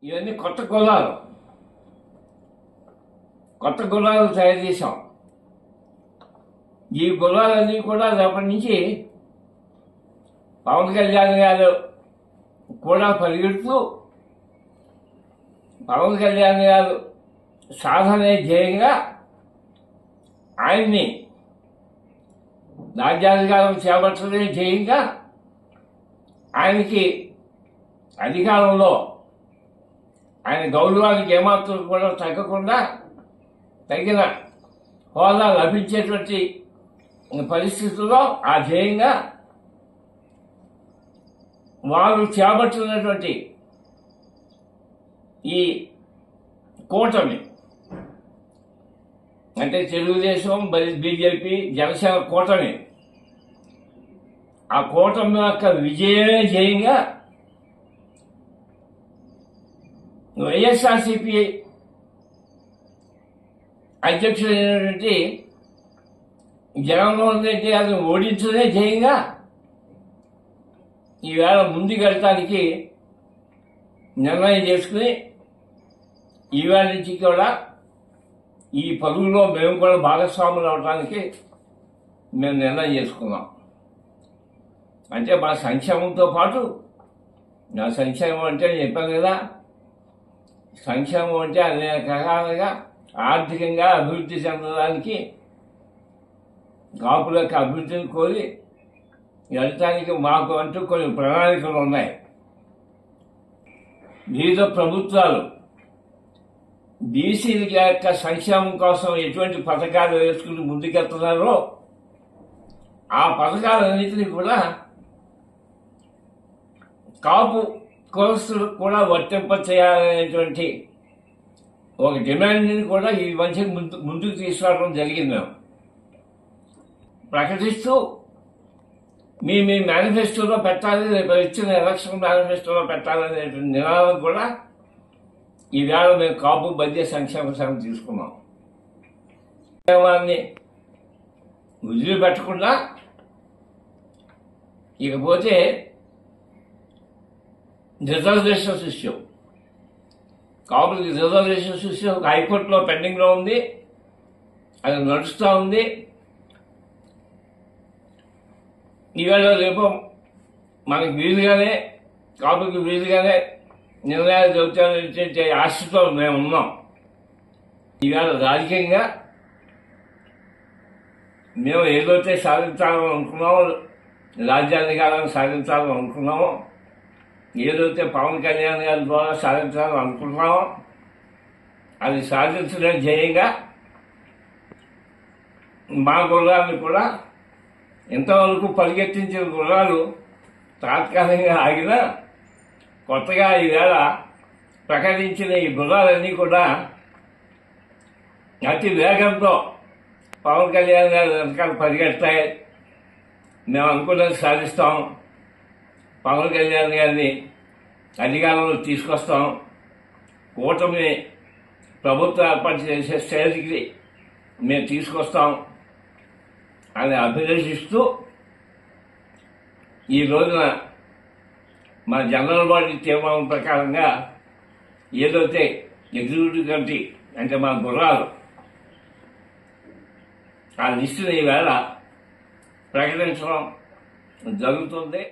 ఇవన్నీ కొత్త గుర్రాలు తయారు చేశాం. ఈ గుర్రాలన్నీ కూడా రేపటి నుంచి పవన్ కళ్యాణ్ గారు కూడా పరిగెడుతూ పవన్ కళ్యాణ్ గారు సాధనే ధ్యేయంగా ఆయన్ని రాజ్యాధికారం చేపట్టడమే ధ్యేయంగా ఆయనకి అధికారంలో ఆయన గౌరవానికి ఏమాత్రం కూడా తగ్గకుండా తగిన హోదా లభించేటువంటి పరిస్థితుల్లో ఆ ధ్యేయంగా వారు చేపట్టినటువంటి ఈ కూటమి అంటే తెలుగుదేశం బీజేపీ జనసేన కూటమి, ఆ కూటమి యొక్క విజయమే ధ్యేయంగా వైఎస్ఆర్సీపీ అధ్యక్షుడైనటువంటి జగన్మోహన్ రెడ్డి గారిని ఓడించడే ధ్యేయంగా ఈవేళ ముందుకెళ్ళటానికి నిర్ణయం చేసుకుని ఈవేళ నుంచి కూడా ఈ పరుగులో మేము కూడా భాగస్వాములు అవడానికి మేము నిర్ణయం చేసుకున్నాం. అంటే మా సంక్షేమంతో పాటు, నా సంక్షేమం అంటే చెప్పాను కదా, సంక్షేమం అంటే అనేక రకాలుగా ఆర్థికంగా అభివృద్ధి చెందడానికి కాపుల యొక్క అభివృద్ధిని కోరి వెళ్ళటానికి మాకు అంటూ కొన్ని ప్రణాళికలు ఉన్నాయి. వివిధ ప్రభుత్వాలు బీసీల యొక్క సంక్షేమం కోసం ఎటువంటి పథకాలు వేసుకుని ముందుకెళ్తున్నారో ఆ పథకాలన్నింటినీ కూడా కాపు కులస్తులు కూడా వర్తింప చేయాలనేటువంటి ఒక డిమాండ్ని కూడా ఈ మధ్య ముందుకు తీసుకురావడం జరిగింది. మేము ప్రకటిస్తూ మీ మేనిఫెస్టోలో పెట్టాలి, రేపు ఇచ్చిన ఎలక్షన్ మేనిఫెస్టోలో పెట్టాలనే నినాదం కూడా ఈవేళ మేము కాపు బడ్జెట్ సంక్షేమ సంఘం తీసుకున్నాం. సంక్షేమాన్ని వదిలిపెట్టకుండా ఇకపోతే రిజర్వేషన్స్ ఇష్యూ, కాపులకి రిజర్వేషన్స్ ఇష్యూ హైకోర్టులో పెండింగ్లో ఉంది, అది నడుస్తూ ఉంది. ఈవేళ రేపు మనకి వీలుగానే కాపులకి వీలుగానే నిర్ణయాలు జరుగుతాయనే ఆశతో మేము ఉన్నాం. ఈవేళ రాజకీయంగా మేము ఏదైతే సాధించాలని అనుకున్నామో, రాజ్యాధికారాన్ని సాధించాలని అనుకున్నామో, ఏదైతే పవన్ కళ్యాణ్ గారి ద్వారా సాధించాలని అనుకుంటున్నామో అది సాధించడం ధ్యేయంగా మా గుర్రాన్ని కూడా ఇంతవరకు పరిగెత్తించిన గుర్రాలు తాత్కాలికంగా ఆగినా కొత్తగా ఈవేళ ప్రకటించిన ఈ గుర్రాలన్నీ కూడా అతి వేగంతో పవన్ కళ్యాణ్ గారి వెనకాల పరిగెడతాయి. మేము అనుకున్నది సాధిస్తాం, పవన్ కళ్యాణ్ గారిని అధికారంలో తీసుకొస్తాం, కూటమి ప్రభుత్వం ఏర్పాటు చేసే స్టేజ్కి మేము తీసుకొస్తాం అని అభిలషిస్తూ ఈ రోజున మా జనరల్ బాడీ తీర్మానం ప్రకారంగా ఏదైతే ఎగ్జిక్యూటివ్ కమిటీ అంటే మా గుర్రాలు ఆ లిస్టుని ఈవేళ ప్రకటించడం జరుగుతుంది.